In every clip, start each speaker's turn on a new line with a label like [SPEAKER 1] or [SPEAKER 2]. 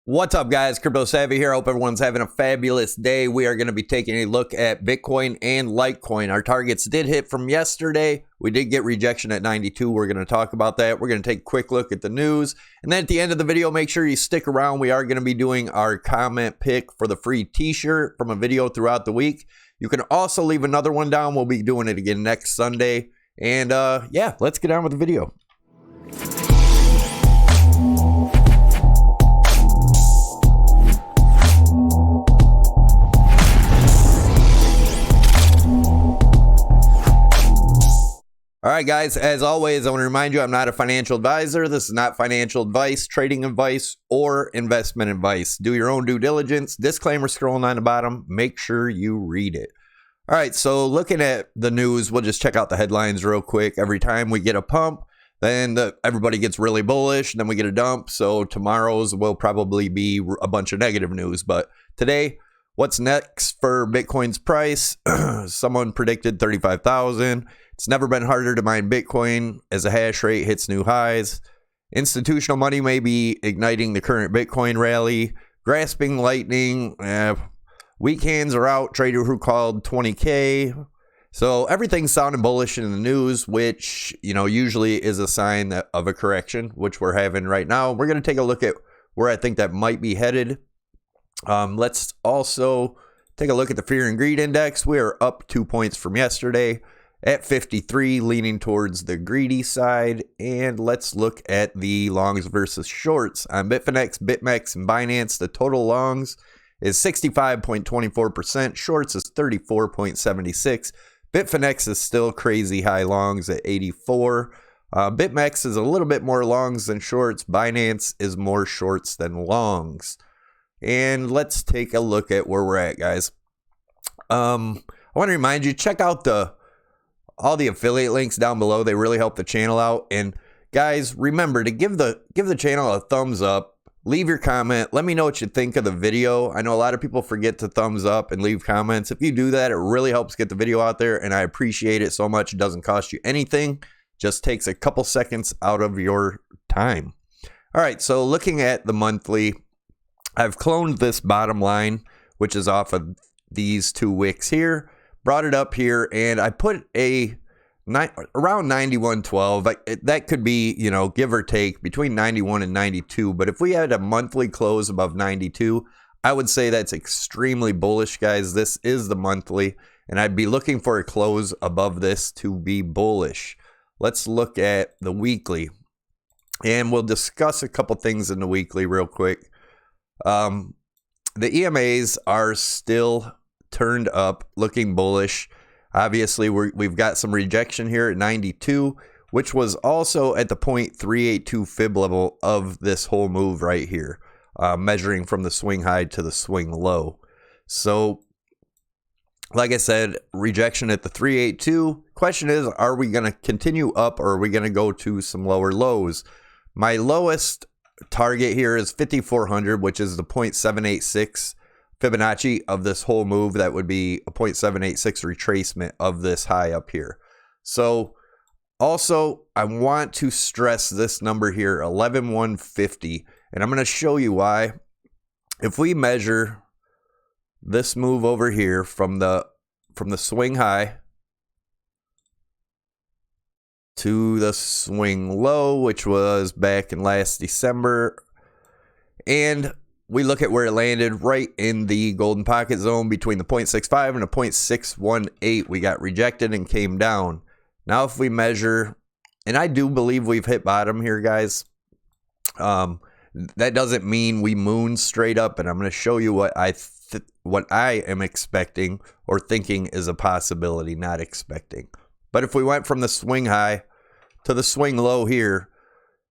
[SPEAKER 1] What's up, guys? CryptoSavy here. Hope everyone's having a fabulous day. We are going to be taking a look at Bitcoin and Litecoin. Our targets did hit from yesterday. We did get rejection at 92. We're going to talk about that. We're going to take a quick look at the news. And then at the end of the video, make sure you stick around. We are going to be doing our comment pick for the free t-shirt from a video throughout the week. You can also leave another one down. We'll be doing it again next Sunday. And yeah, let's get on with the video. All right, guys, as always, I want to remind you I'm not a financial advisor. This is not financial advice, trading advice, or investment advice. Do your own due diligence. Disclaimer scrolling on the bottom. Make sure you read it. All right, so looking at the news, we'll just check out the headlines real quick. Every time we get a pump, then everybody gets really bullish, and then we get a dump. So tomorrow's will probably be a bunch of negative news. But today, what's next for Bitcoin's price? Someone predicted 35,000. It's never been harder to mine Bitcoin as the hash rate hits new highs. Institutional money may be igniting the current Bitcoin rally. Grasping lightning. Weak hands are out. Trader who called 20K. So everything's sounding bullish in the news, which, you know, usually is a sign of a correction, which we're having right now. We're going to take a look at where I think that might be headed. Let's also take a look at the fear and greed index. We are up 2 points from yesterday at 53, leaning towards the greedy side. And let's look at the longs versus shorts on Bitfinex, BitMEX, and Binance. The total longs is 65.24%. Shorts is 34.76%. Bitfinex is still crazy high longs at 84. BitMEX is a little bit more longs than shorts. Binance is more shorts than longs. And let's take a look at where we're at, guys. I want to remind you, check out all the affiliate links down below. They really help the channel out. And guys, remember to give the channel a thumbs up. Leave your comment. Let me know what you think of the video. I know a lot of people forget to thumbs up and leave comments. If you do that, it really helps get the video out there, and I appreciate it so much. It doesn't cost you anything. Just takes a couple seconds out of your time. All right, so looking at the monthly, I've cloned this bottom line, which is off of these two wicks here, brought it up here, and I put around 91.12. That could be, you know, give or take between 91 and 92. But if we had a monthly close above 92, I would say that's extremely bullish, guys. This is the monthly, and I'd be looking for a close above this to be bullish. Let's look at the weekly, and we'll discuss a couple things in the weekly real quick. The EMAs are still turned up, looking bullish. Obviously, we've got some rejection here at 92, which was also at the 0.382 fib level of this whole move right here, measuring from the swing high to the swing low. So, like I said, rejection at the 382. Question is, are we going to continue up, or are we going to go to some lower lows? My lowest target here is 5,400, which is the 0.786 Fibonacci of this whole move. That would be a 0.786 retracement of this high up here. So also, I want to stress this number here, 11,150, and I'm going to show you why. If we measure this move over here from the swing high to the swing low, which was back in last December, and we look at where it landed, right in the golden pocket zone between the 0.65 and the 0.618. We got rejected and came down. Now if we measure, and I do believe we've hit bottom here, guys. That doesn't mean we moon straight up, and I'm going to show you what I am expecting or thinking is a possibility, not expecting. But if we went from the swing high to the swing low here,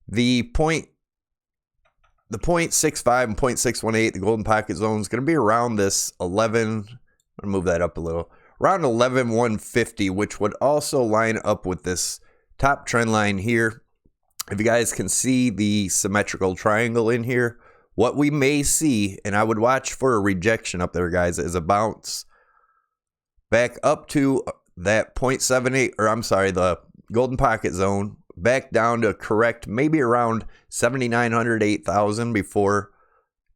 [SPEAKER 1] the 0.65 and 0.618, the golden pocket zone, is going to be around this 11. I'm going to move that up a little. Around 11,150, which would also line up with this top trend line here. If you guys can see the symmetrical triangle in here, what we may see, and I would watch for a rejection up there, guys, is a bounce back up to that 0.78, or I'm sorry, the golden pocket zone, back down to correct maybe around 7,900, 8,000 before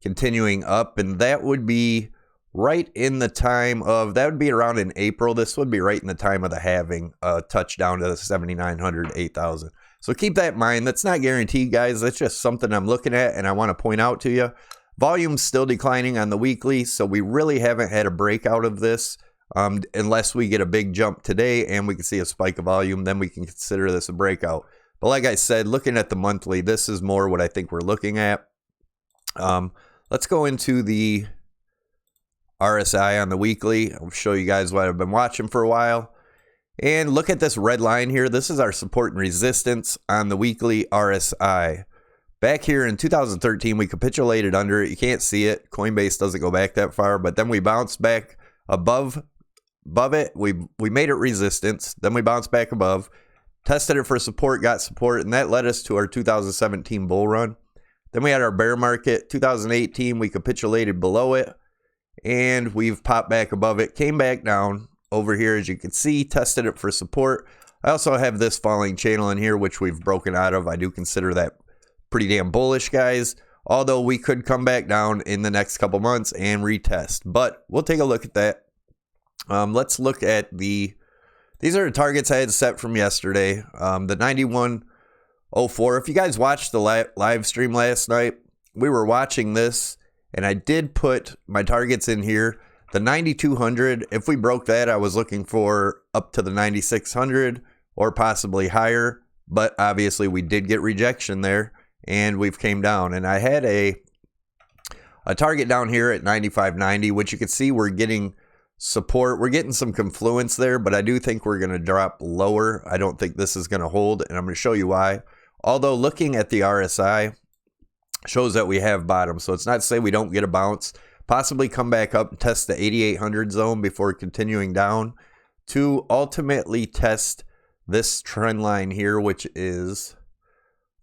[SPEAKER 1] continuing up, and that would be right in the time of, that would be around in April. This would be right in the time of the halving, touchdown to the 7,900, 8,000. So keep that in mind. That's not guaranteed, guys. That's just something I'm looking at and I want to point out to you. Volume's still declining on the weekly, so we really haven't had a breakout of this unless we get a big jump today and we can see a spike of volume. Then we can consider this a breakout. But like I said, looking at the monthly, this is more what I think we're looking at. Let's go into the RSI on the weekly. I'll show you guys what I've been watching for a while. And look at this red line here. This is our support and resistance on the weekly RSI. Back here in 2013, we capitulated under it. You can't see it. Coinbase doesn't go back that far, but then we bounced back above it. We made it resistance. Then we bounced back above, tested it for support, got support, and that led us to our 2017 bull run. Then we had our bear market. 2018, we capitulated below it, and we've popped back above it, came back down over here, as you can see, tested it for support. I also have this falling channel in here, which we've broken out of. I do consider that pretty damn bullish, guys, although we could come back down in the next couple months and retest, but we'll take a look at that. Let's look at these are the targets I had set from yesterday. The 9104. If you guys watched the live stream last night, we were watching this, and I did put my targets in here. The 9200, if we broke that, I was looking for up to the 9600 or possibly higher, but obviously we did get rejection there and we've came down, and I had a target down here at 9590, which you can see we're getting support. We're getting some confluence there, but I do think we're going to drop lower. I don't think this is going to hold, and I'm going to show you why. Although looking at the RSI shows that we have bottom, so it's not to say we don't get a bounce. Possibly come back up and test the 8800 zone before continuing down to ultimately test this trend line here, which is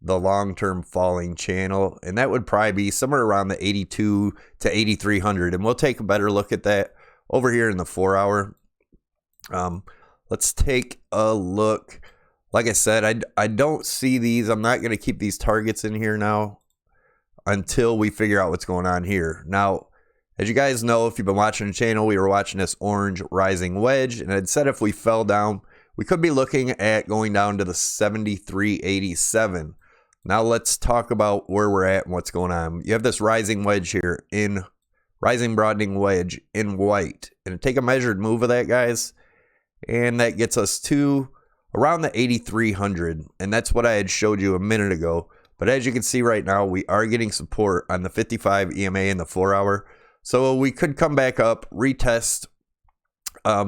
[SPEAKER 1] the long-term falling channel, and that would probably be somewhere around the 82 to 8300, and we'll take a better look at that over here in the 4 hour. Let's take a look. Like I said, I don't see these. I'm not going to keep these targets in here now until we figure out what's going on here. Now, as you guys know, if you've been watching the channel, we were watching this orange rising wedge, and I'd said if we fell down, we could be looking at going down to the 73.87. Now let's talk about where we're at and what's going on. You have this rising wedge here in rising broadening wedge in white, and take a measured move of that, guys, and that gets us to around the 8300, and that's what I had showed you a minute ago. But as you can see right now, we are getting support on the 55 EMA in the 4 hour. So we could come back up, retest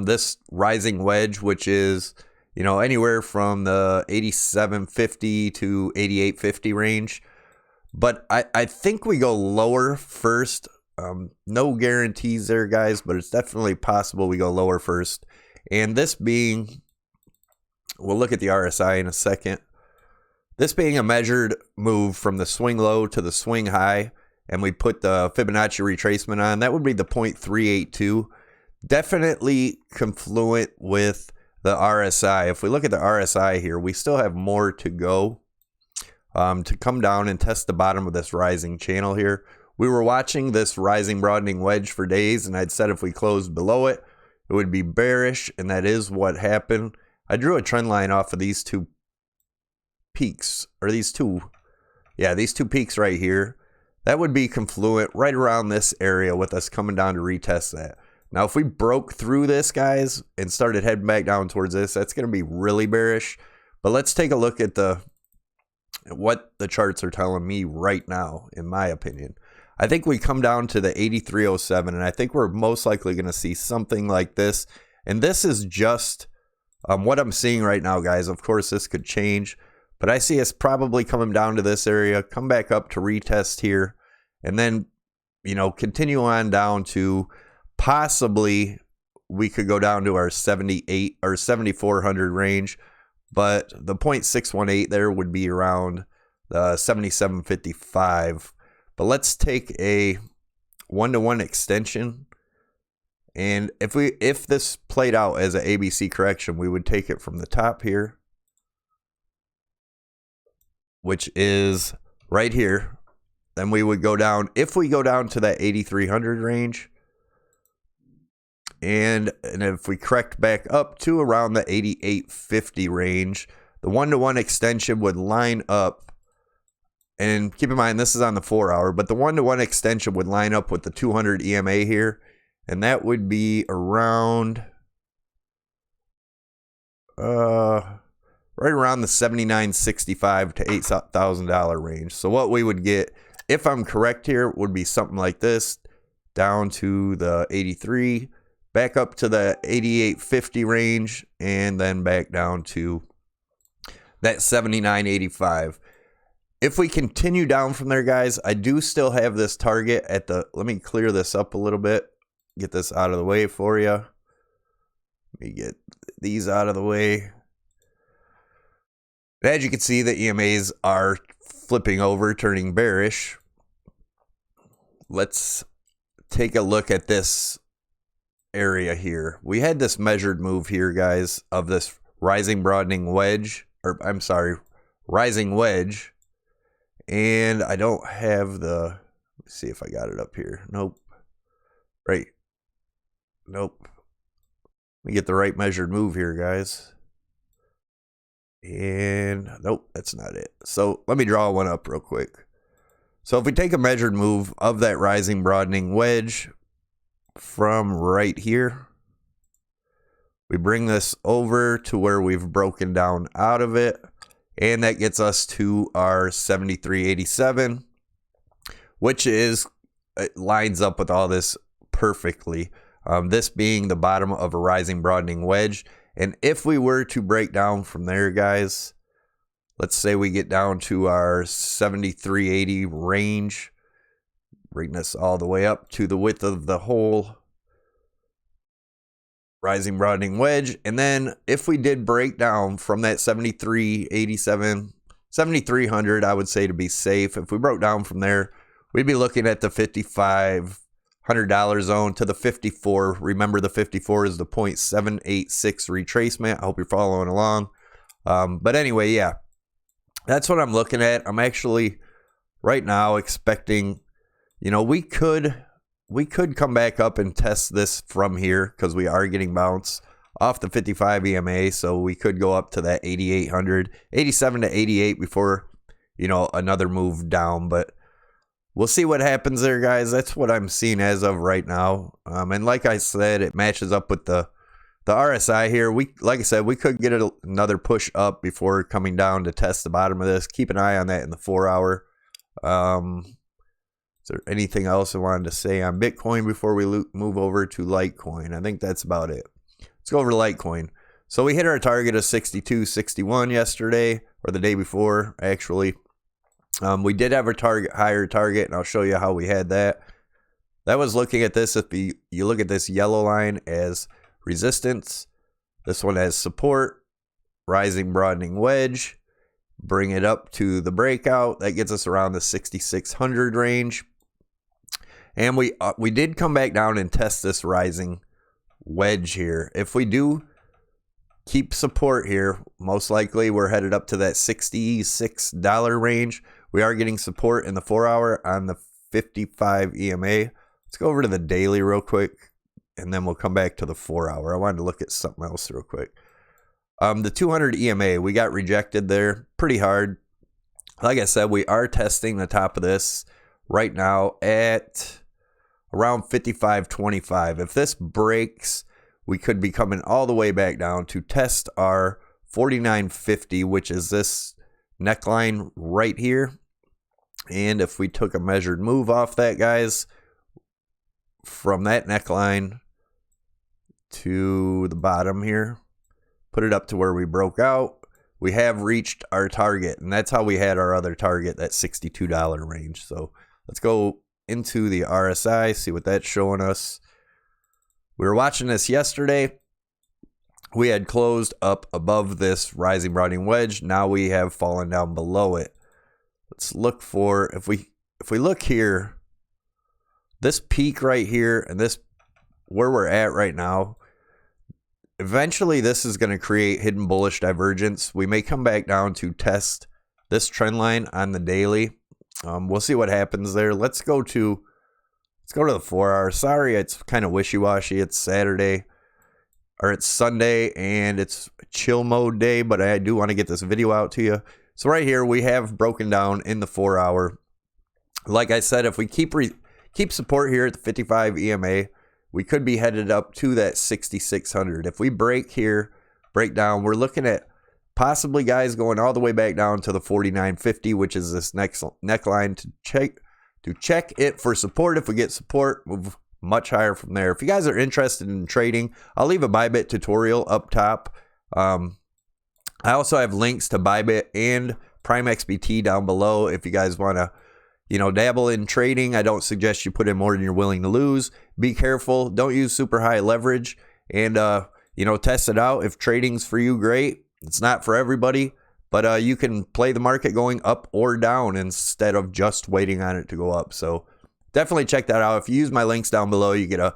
[SPEAKER 1] this rising wedge, which is, you know, anywhere from the 8750 to 8850 range. But I think we go lower first. No guarantees there, guys, but it's definitely possible we go lower first. And this being, we'll look at the RSI in a second. This being a measured move from the swing low to the swing high, and we put the Fibonacci retracement on, that would be the 0.382. Definitely confluent with the RSI. If we look at the RSI here, we still have more to go to come down and test the bottom of this rising channel here. We were watching this rising broadening wedge for days, and I'd said if we closed below it, it would be bearish, and that is what happened. I drew a trend line off of these two peaks, or these two peaks right here. That would be confluent right around this area with us coming down to retest that. Now, if we broke through this, guys, and started heading back down towards this, that's going to be really bearish. But let's take a look at what the charts are telling me right now, in my opinion. I think we come down to the 8307, and I think we're most likely going to see something like this. And this is just what I'm seeing right now, guys. Of course, this could change, but I see us probably coming down to this area, come back up to retest here, and then, you know, continue on down to possibly we could go down to our 78 or 7400 range, but the 0.618 there would be around the 7755. But let's take a 1-to-1 extension, and if this played out as an ABC correction, we would take it from the top here, which is right here. then we would go down. If we go down to that 8,300 range, and if we correct back up to around the 8,850 range, the one-to-one extension would line up. And keep in mind, this is on the 4-hour, but the one-to-one extension would line up with the 200 EMA here, and that would be around right around the $7,965 to $8,000 range. So what we would get, if I'm correct here, would be something like this, down to the 83, back up to the 8,850 range, and then back down to that 7,985. If we continue down from there, guys, I do still have this target at the, let me clear this up a little bit, get this out of the way for you. Let me get these out of the way. As you can see, the EMAs are flipping over, turning bearish. Let's take a look at this area here. We had this measured move here, guys, of this rising broadening wedge, or I'm sorry, rising wedge. And I don't have the, let's see if I got it up here. Nope. Right. Nope. Let me get the right measured move here, guys. And nope, that's not it. So let me draw one up real quick. So if we take a measured move of that rising broadening wedge from right here, we bring this over to where we've broken down out of it, and that gets us to our 73.87, which is, it lines up with all this perfectly. This being the bottom of a rising broadening wedge. And if we were to break down from there, guys, let's say we get down to our 73.80 range, bring this all the way up to the width of the whole rising broadening wedge. And then if we did break down from that 73.87, 7,300, I would say, to be safe. If we broke down from there, we'd be looking at the $5,500 zone to the 54. Remember, the 54 is the 0.786 retracement. I hope you're following along. But anyway, yeah, that's what I'm looking at. I'm actually right now expecting, you know, we could come back up and test this from here, because we are getting bounce off the 55 EMA. So we could go up to that 8,800, 87 to 88 before, you know, another move down. But we'll see what happens there, guys. That's what I'm seeing as of right now. And like I said, it matches up with the RSI here. Like I said, we could get another push up before coming down to test the bottom of this. Keep an eye on that in the 4-hour. Is there anything else I wanted to say on Bitcoin before we move over to Litecoin? I think that's about it. Let's go over to Litecoin. So we hit our target of 62.61 yesterday, or the day before, actually. We did have a higher target, and I'll show you how we had that. That was looking at this. If you look at this yellow line as resistance, this one as support, rising broadening wedge, bring it up to the breakout. That gets us around the 6,600 range. And we did come back down and test this rising wedge here. If we do keep support here, most likely we're headed up to that $66 range. We are getting support in the 4-hour on the 55 EMA. Let's go over to the daily real quick, and then we'll come back to the 4-hour. I wanted to look at something else real quick. The 200 EMA, we got rejected there pretty hard. Like I said, we are testing the top of this right now at around 55.25. If this breaks, we could be coming all the way back down to test our 49.50, which is this neckline right here. And if we took a measured move off that, guys, from that neckline to the bottom here, put it up to where we broke out, we have reached our target. And that's how we had our other target, that $62 range. So let's go into the RSI, see what that's showing us. We were watching this yesterday. We had closed up above this rising broadening wedge. Now we have fallen down below it. Let's look for, if we look here, this peak right here and this where we're at right now, eventually this is going to create hidden bullish divergence. We may come back down to test this trend line on the daily. We'll see what happens there. Let's go to the 4 hour. Sorry, it's kind of wishy-washy. It's Saturday, or it's Sunday, and it's chill mode day, but I do want to get this video out to you. So right here, we have broken down in the 4 hour. Like I said, if we keep support here at the 55 EMA, we could be headed up to that 6,600. If we break down, we're looking at possibly, guys, going all the way back down to the 49.50, which is this next neckline to check it for support. If we get support, move much higher from there. If you guys are interested in trading, I'll leave a Bybit tutorial up top. I also have links to Bybit and Prime XBT down below if you guys want to, dabble in trading. I don't suggest you put in more than you're willing to lose. Be careful. Don't use super high leverage, and test it out. If trading's for you, great. It's not for everybody, but you can play the market going up or down instead of just waiting on it to go up. So definitely check that out. If you use my links down below, you get a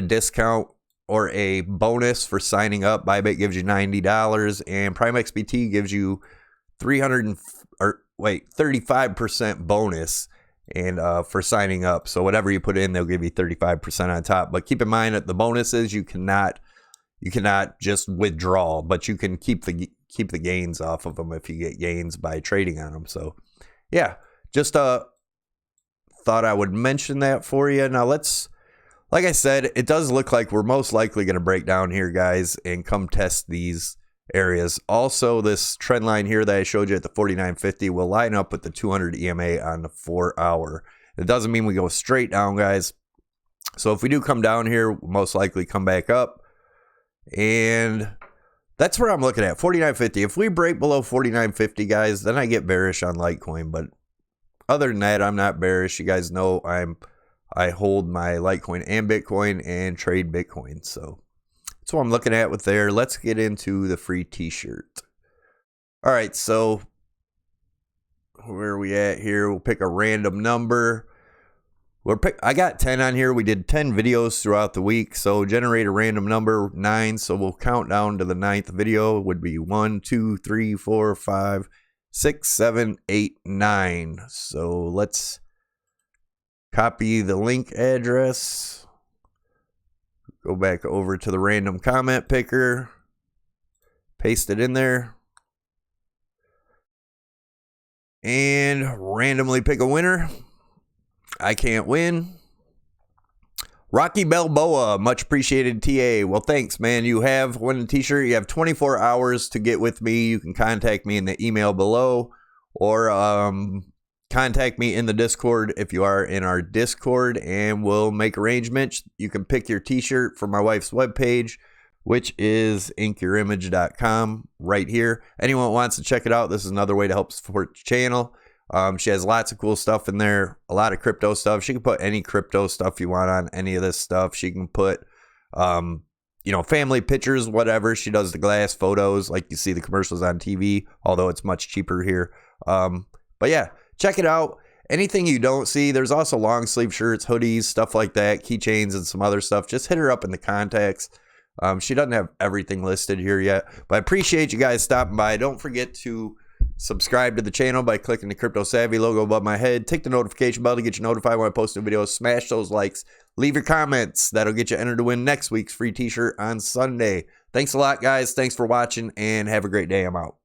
[SPEAKER 1] discount or a bonus for signing up. Bybit gives you $90, and Prime XBT gives you 35% bonus and for signing up. So whatever you put in, they'll give you 35% on top. But keep in mind that the bonuses, you cannot just withdraw, but you can keep the gains off of them if you get gains by trading on them. So yeah, just thought I would mention that for you. Now like I said, it does look like we're most likely going to break down here, guys, and come test these areas. Also, this trend line here that I showed you at the 49.50 will line up with the 200 EMA on the 4 hour. It doesn't mean we go straight down, guys. So if we do come down here, we'll most likely come back up. And that's where I'm looking at, 49.50. If we break below 49.50, guys, then I get bearish on Litecoin. But other than that, I'm not bearish. You guys know I hold my Litecoin and Bitcoin and trade Bitcoin. So that's what I'm looking at with there. Let's get into the free t-shirt. All right, so where are we at here? We'll pick a random number. I got 10 on here. We did 10 videos throughout the week. So generate a random number, 9. So we'll count down to the 9th video. It would be 1, 2, 3, 4, 5, 6, 7, 8, 9. So let's copy the link address. Go back over to the random comment picker. Paste it in there. And randomly pick a winner. I can't win. Rocky Balboa, much appreciated, TA. Well, thanks, man. You have won a t-shirt. You have 24 hours to get with me. You can contact me in the email below, or contact me in the Discord if you are in our Discord, and we'll make arrangements. You can pick your t-shirt from my wife's webpage, which is inkYourImage.com right here. Anyone wants to check it out, this is another way to help support the channel. She has lots of cool stuff in there, a lot of crypto stuff. She can put any crypto stuff you want on any of this stuff. She can put, family pictures, whatever. She does the glass photos like you see the commercials on TV, although it's much cheaper here. But yeah, check it out. Anything you don't see, there's also long sleeve shirts, hoodies, stuff like that, keychains, and some other stuff. Just hit her up in the contacts. She doesn't have everything listed here yet, but I appreciate you guys stopping by. Don't forget to subscribe to the channel by clicking the CryptoSavy logo above my head. Tick the notification bell to get you notified when I post new videos. Smash those likes. Leave your comments. That'll get you entered to win next week's free t-shirt on Sunday. Thanks a lot, guys. Thanks for watching, and have a great day. I'm out.